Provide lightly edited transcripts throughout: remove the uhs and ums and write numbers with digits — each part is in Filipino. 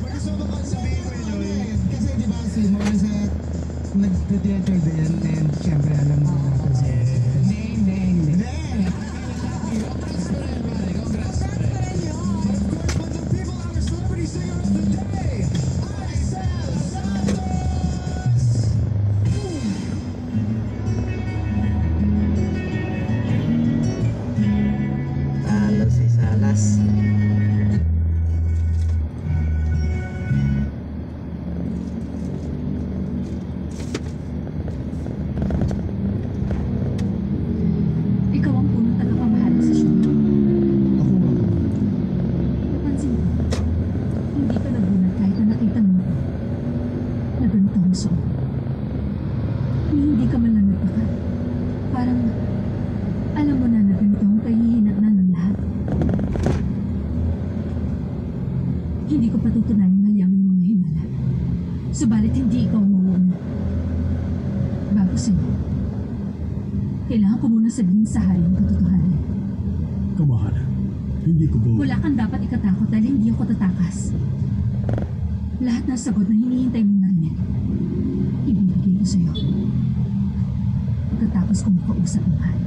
Gusto ko bang sabihin ko yun? Kasi di ba si Morris nag-theater din and syempre alam mo natin si Hindi. Congrats pa rin yun. Of course, but the people, our celebrity singer of the day, Aisel Santos! Talo si Salas. Ikaw ang punong tagapamahala sa show. Ako ba? Napansin mo, hindi ka nagulat kahit na nakita mo na ganito ang show. Hindi ka man lang nagpaka. Parang alam mo na na ganito ang kahihinatnan ng lahat. Hindi ko patutunayan mali ang mga hinala. Subalit hindi ikaw umuuna. Bago sa'yo, kailangan ko muna sabihin sa hari ang katotohanan. Kamahalan, hindi ko po... Wala kang dapat ikatakot dahil hindi ako tatakas. Lahat ng sagot na hinihintay mo na rin, ibibigay ko sa'yo. Pagkatapos ko makausap ng hari.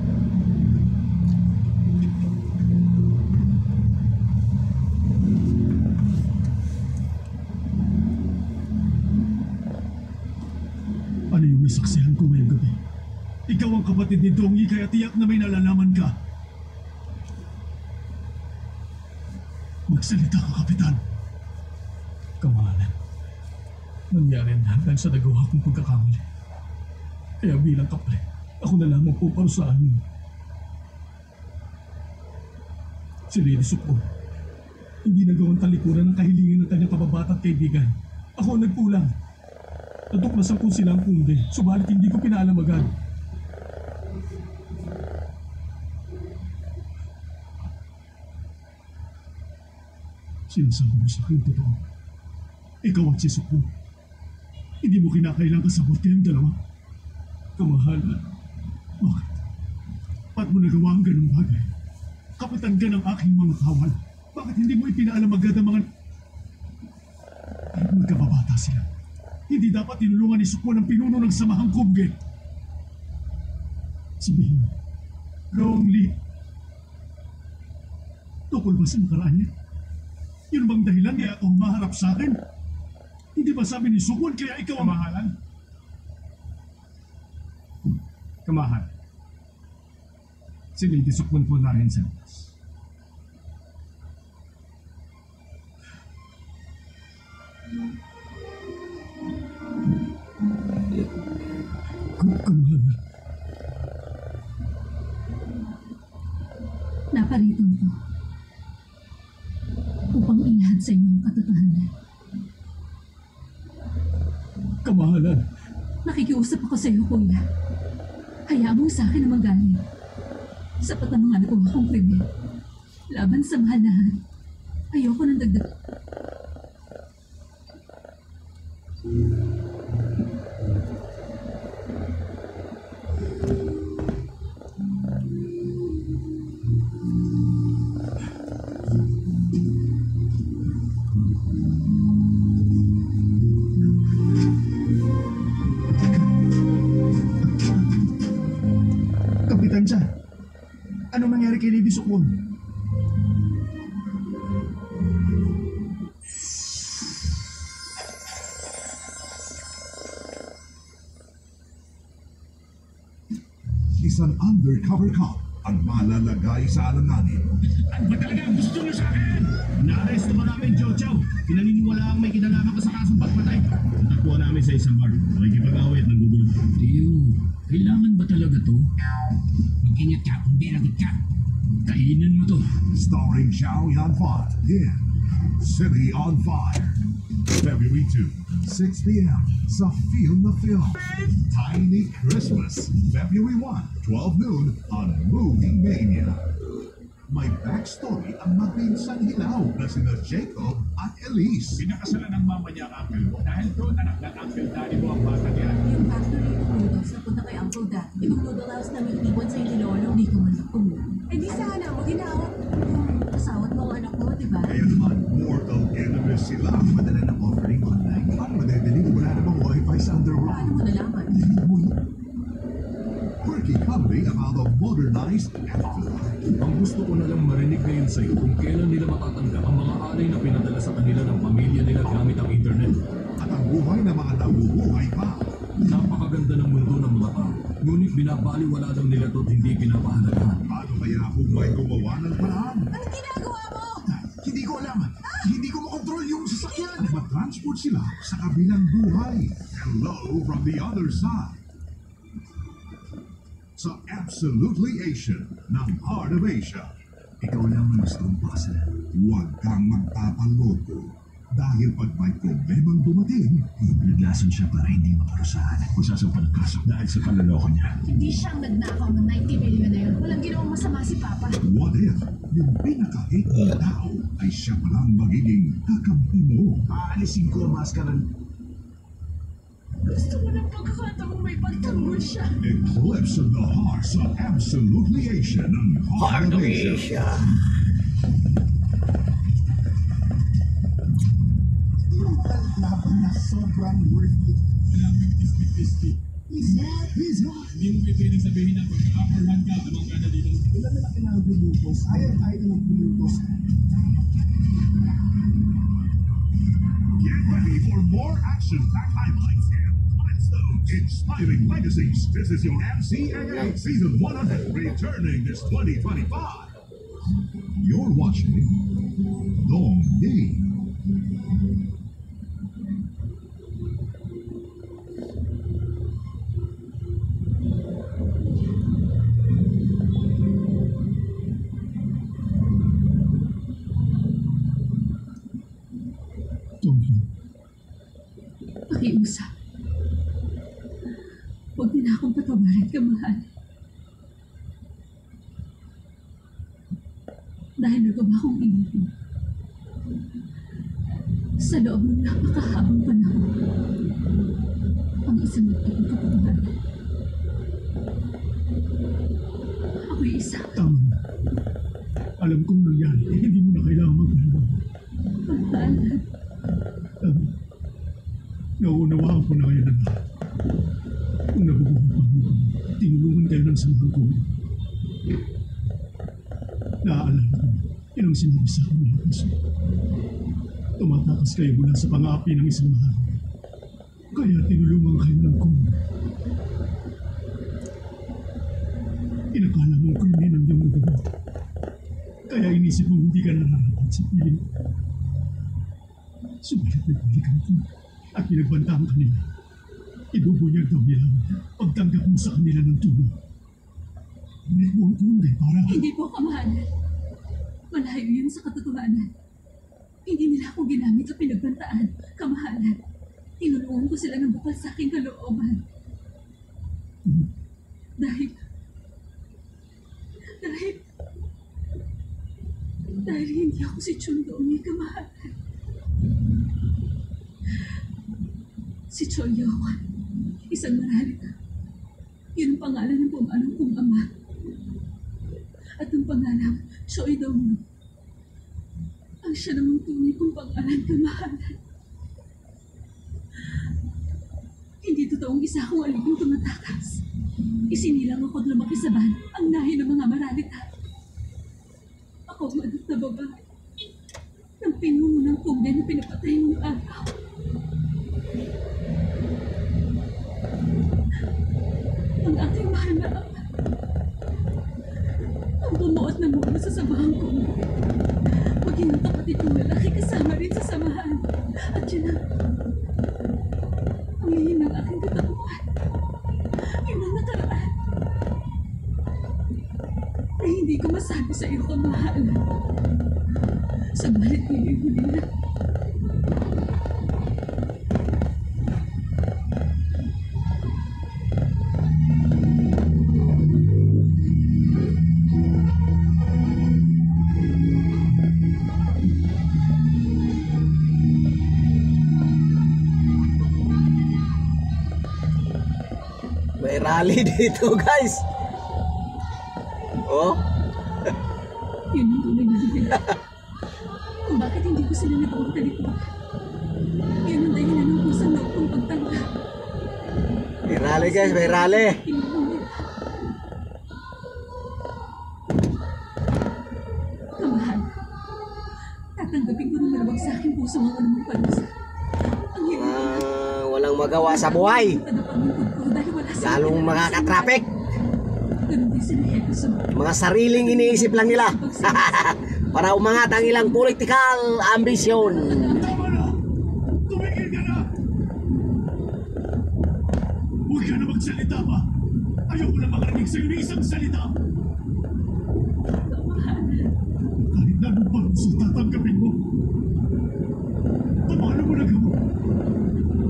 Ano yung nasaksihan ko ngayong gabi? Ikaw ang kapatid ni Dongi kaya tiyak na may nalalaman ka. Magsalita ka, Kapitan. Kamahalan, nangyari ang lahat dahil sa nagawa kong pagkakamali. Kaya bilang kapalit, ako na lamang po parusahan niyo. Si Lady Supon, hindi nagawang talikuran ng kahilingan ng kanyang kababatang kaibigan. Ako ang nagkulang. Natuklasan kong silang kundi, subalit hindi ko pinaalamagan. Sinasabi mo sa akin totoo. Ikaw at si Supon. Hindi mo kinakailang kasabot kayong dalawa. Kamahalan, bakit? Ba't mo nagawa ang ganong bagay? Kapitan ka ng aking mga kawal. Bakit hindi mo ipinaalam agad ang mga... Magkababata sila. Hindi dapat tinulungan ni Supon ang pinuno ng samahang kubge. Sabihin mo, wrongly. Tukol ba sa nakaraan niya? Yun bang dahilan kaya ako maharap sa akin? Hindi ba sabi ni Supon kaya ikaw ang... Kamahalan? Kamahal. Si Lady Supon po na rin sa labas. Kamahalan. Naparito ko upang ilahad sa inyo ang katotohanan. Kamahalan. Nakikiusap ako sa iyo, kuya. Hayaan mo sa akin na magaling. Sapat ang mga nakuha kong krimen. Laban sa mahalahan. Ayoko ng dagdag. Kapitan siya. Anong nangyari kay Lady Supon? Isang undercover cop ang malalagay sa alanganin. Ano ba talaga ang gusto niyo sa akin? Na-arrest naman namin, Joe Chow. Pinaniniwala ang may kinalaman ka sa kasong pagpatay. Nakuha namin sa isang bar. Nakikipag-away at nanggugulo. Tiyo, kailangan ba talaga to? Mag-ingat ka kung binagot ka. Kainin mo to. Starring Xiao Yan-Fat in City on Fire. February 2, 6 p.m. sa Film na Film. Tiny Christmas, February 1, 12 noon on Movie Mania. May backstory ang mabinsang hilaw na sina Jacob at Elise. Pinakasalan ng mama niya ang uncle mo dahil doon anak ng uncle daddy mo ang bata niya. Yung factory ng noodles na punta kay Uncle Dad. Ibang noodle house namin iniwan sa ni Lolo. Hindi ko man lang kumuha. Eh di sana mo ginawa yung kasawat mong anak mo, di ba? Kaya naman, mortal enemies sila. Madala ng offering online. Paano madadali kung wala namang wifi sa underworld? Paano mo nalaman? Quirky comedy about a modernized afterlife. Ang gusto ko na lang marinig ngayon sa'yo kung kailan nila matatanggap ang mga alay na pinadala sa kanila ng pamilya nila gamit ang internet. At ang buhay ng mga nabubuhay pa. Napakaganda ng mundo ng mga tao. Ngunit binabaliwala lang nila ito at hindi pinapahalagahan. Paano kaya kung may gumawa ng paraan? Ano ginagawa mo? Hindi ko alam. Hindi ko makontrol yung sasakyan. Matransport sila sa kabilang buhay. Hello from the other side. Sa Absolutely Asian ng Heart of Asia. Ikaw lang ang gustong pasa. Huwag kang magpapaloko. Dahil pag may problemang dumating, Naglason siya para hindi maparusahan. Kung sasampan ng kaso dahil sa panloloko niya. Hindi siyang nagnakaw ng 90 million na yun. Walang ginawang masama si Papa. what if yung pinaka-hate na tao ay siya palang magiging kakampi mo? Aalisin ko ang maskara. Gusto mo ng pagkakataong may pagtanggol siya. Eclipse of the Heart sa Absolutely Asian ng Heart of Asia. Asia. Laban na sobrang worth it. Hindi mo pwedeng sabihin na pagka-upper hand ka, amang ka na dito. Wala na lang kailangan bulutos. Ayaw tayo ng bulutos. Get ready for more action-packed highlights and milestones, inspiring legacies. This is your MCAA Season 100 returning this 2025. You're watching Dong Day. Pakiusap. Huwag din akong patawarin ka, mahal. Dahil nagawa kong inipin. Sa loob ng napakahabang panahon, ang isang nagtagong katotohanan. Ako'y isa. Tama na. Alam kong nangyari. Hindi mo na kailangan magpahalaman. Mahal. Nauunawaan ko na ngayon ang lahat. Kung nabubuhay pa mo, tinulungan kayo ng samahan ko. Naaalala ko, yun ang sinabi sa akin ng puso. Tumatakas kayo mula sa pang-aapi ng isang mahal. Kaya tinulungan kayo ng kumo. Inakala mong krimen ang iyong nagawa. Kaya inisip mo hindi ka nararapat sa piling. Subalit may balikan ko at pinagbantaan kanila. Ibubunyag daw nila pagtanggap mo sa kanila ng tulong. Hindi mo ang kunday para... Hindi po, kamahalan. Malayo yun sa katotohanan. Hindi nila ako ginamit o pinagbantaan, kamahalan. Tinulungan ko sila ng bukal sa aking kalooban. Dahil hindi ako si Chundomi, kamahalan. Si Chol Yawan, isang maralita. Yun ang pangalan ng pumanong kong ama. At ang pangalan, Choi Dong. Ang siya namang tunay kong pangalan, kamahalan. Hindi totoong isa akong aliping tumatakas. Isinilang ako at lumaki sa ban, ang nahi ng mga maralita. Ako ang anak na babae ng pinunang kumbe na pinapatay ng araw. Ang aking mahal na ama ang bumuot na muna sa samahang kumbe. Maging ang kapatid kong lalaki kasama rin sa samahan. At yun ang lihim ng aking katauhan. Yun ang nakaraan. Ay hindi ko masabi sa iyo, kamahalan. Subalit ngayon huli na. May rally dito, guys. Oh. Kung bakit hindi ko sila nagawang talikuran. Yun ang dahilan ng kusang loob kong pagtanggap. May rally guys, may rally. Kamahal, tatanggapin ko ng malawag sa aking puso ang anumang parusa. Ang hirap Walang magawa sa buhay. dahil wala sa Lalong makakatraffic. ganun din sila Edison. Mga sariling iniisip lang nila. Para umangat ang ilang political ambisyon. Tama na! Tumigil ka na! Huwag ka na magsalita pa! Ayoko na makarinig sa'yo ng isang salita! Kahit na anong parusa tatanggapin mo. Paano mo nagawa?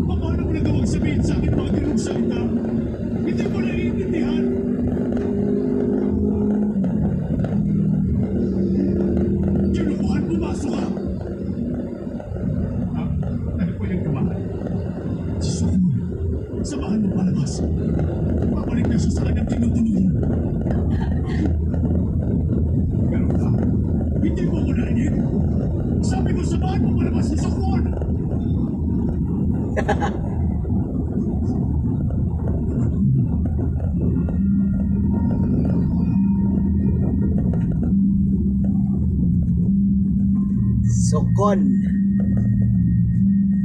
Paano mo nagawang sabihin sa akin mga ganong salita? Hindi ko naiintindihan! Kinukuhan, pumasok ka! Ano po yung kamahal? Si Sukun, samahan mo palabas. Babalik na siya sa kanyang tinutuluyan. Pero hindi mo ko narinig. Sabi ko, samahan mo palabas si Sukun! Sukon.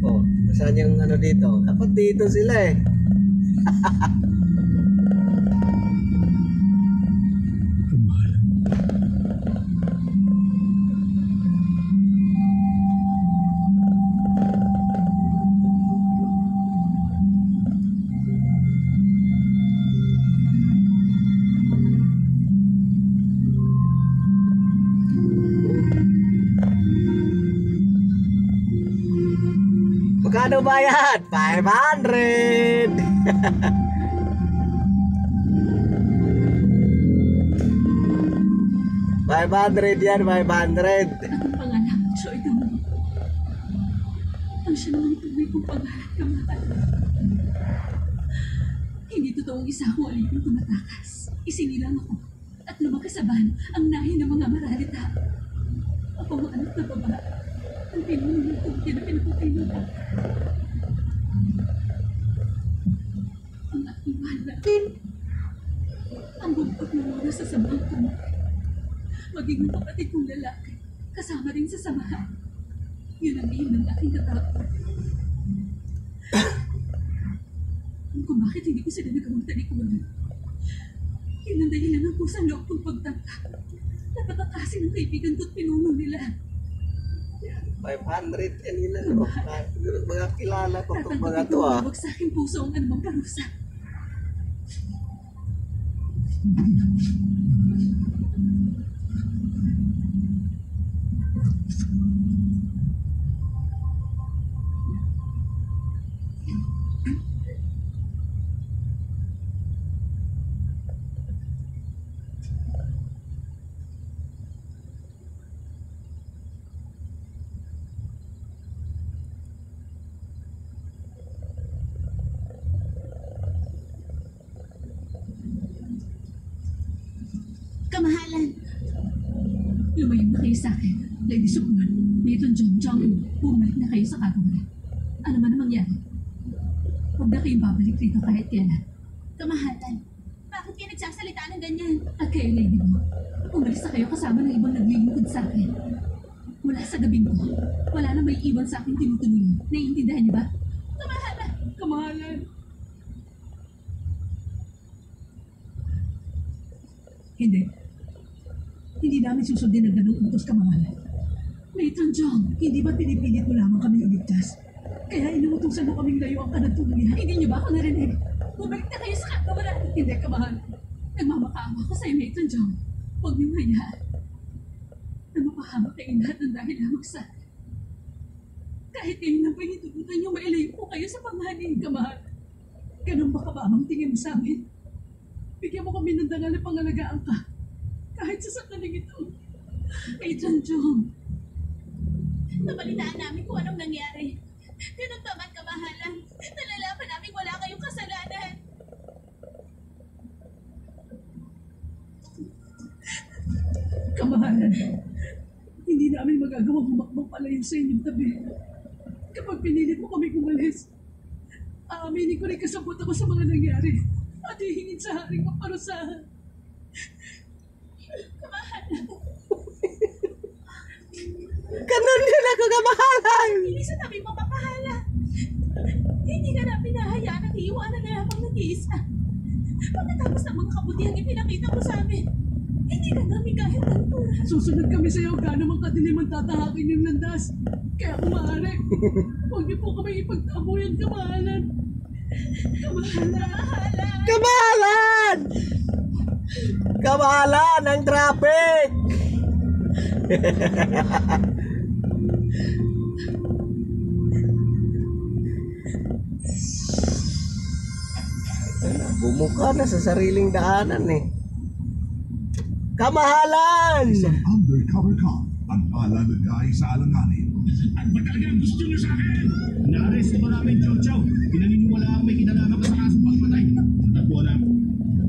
Oh, saan yung ano dito? Dapat dito sila eh. Kamahal. Magkano bayad? 500! 500 yan, 500. Ang pangalan ko, Joy Damo. Ang siya naman ituloy kong pangalan, kamahal. Hindi totoong isa akong alipin tumatakas. Isinilang ako at lumakasaban ang nahin ng mga maralita. Ako ang anak na babae. Ang pinunong ko, yan ang pinapatay nila. Ang aking wala. Ang bumpag ng muna sa samang kamay. Maging kapatid kong lalaki, kasama rin sa samahan. Yun ang iyon ng aking katapos. Kung bakit hindi ko sila nagawang talikuran. Yun ang dahilan ng kusang loob kong pagtangka. Napatakasin ang kaibigan ko't pinuno nila. 500 yan nila, no? Mga kilala ko itong mga Tatanggapin to, ko ah. huwag sa aking puso ang anumang parusa. Kamahalan! Lumayo na kayo sa akin. Lady Sukman, Nathan Jong, bumalik na kayo sa kagawaran. Ano man ang mangyari? Huwag na kayong babalik rito kahit kailan. Kamahalan, bakit kayo nagsasalita ng ganyan? At kayo, Lady mo, umalis na kayo kasama ng ibang naglilingkod sa akin. Mula sa gabing ko, wala na may iwan sa akin tinutuluyan. Naiintindihan niyo ba? Kamahalan! Kamahalan! Hindi. Hindi namin susundin ang ganong utos, kamahalan. Nathan Jong, hindi ba pinipilit mo lamang kami iligtas? Kaya inuutosan mo kaming layo ang kanatuluyan. Hindi niyo ba ako narinig? Bumalik na kayo sa kagawaran. Hindi, kamahalan. Nagmamakaawa ko sa'yo, Nathan Jong. Huwag niyong hayaan na mapahamak kayo lahat ng dahil lamang sa akin. Kahit ngayon lang pinitututan niyo, mailayo po kayo sa panganin, kamahalan. Ganun ba kabamang tingin mo sa amin? Bigyan mo kami ng dangal na pangalagaan ka. Kahit sa sakaling ito. Nathan Jong. Nabalitaan namin kung anong nangyari. Ganun pa man, kamahalan. Nalalaman namin wala kayong kasalanan. Kamahalan. namin magagawang humakbang palayo sa inyong tabi. Kapag pinilit mo kami umalis, aaminin ko rin kasabot ako sa mga nangyari at hihingin sa haring maparusahan. Ganun din ako kamahalan. Hindi sa tabi mo mapahala. Hindi ka na pinahayaan at iiwanan na lamang nag-iisa. Pagkatapos ng mga kabutihang ipinakita mo sa amin, hindi ka namin kahit tantura. Susunod kami sa iyo gaano mang kadilim ang tatahakin yung landas. Kaya kung maaari, huwag niyo po kami ipagtabuyan, kamahalan. Kamahalan! Kamahalan! Kamahalan ng traffic! Bumuka na sa sariling daanan eh. Kamahalan! Isang undercover cop ang alalagay sa alanganin. Ano ba talaga ang gusto niyo sa akin? Naaresto ko namin, Chow Chow. Pinaniniwala ang may kinalaman ka sa kasong pagpatay. Natagpuan namin.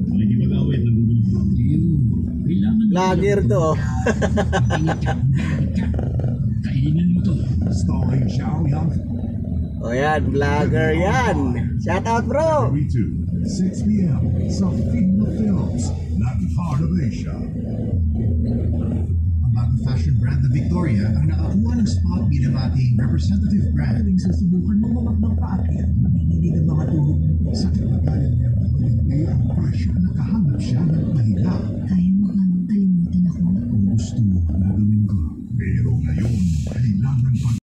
Walang ipag-awit ng gugulo. Kailangan Lager to. Mag-ingat ka, umbiragot ka. Kainin mo to. Starring Xiao Yan. O yan, vlogger yan. Shout out bro. February 2, 6 p.m. sa Fina Films ng Heart of Asia. Ang bagong fashion brand na Victoria ang nakakuha ng spot bilang ating representative brand. Susubukan mo mamakbang paakyat.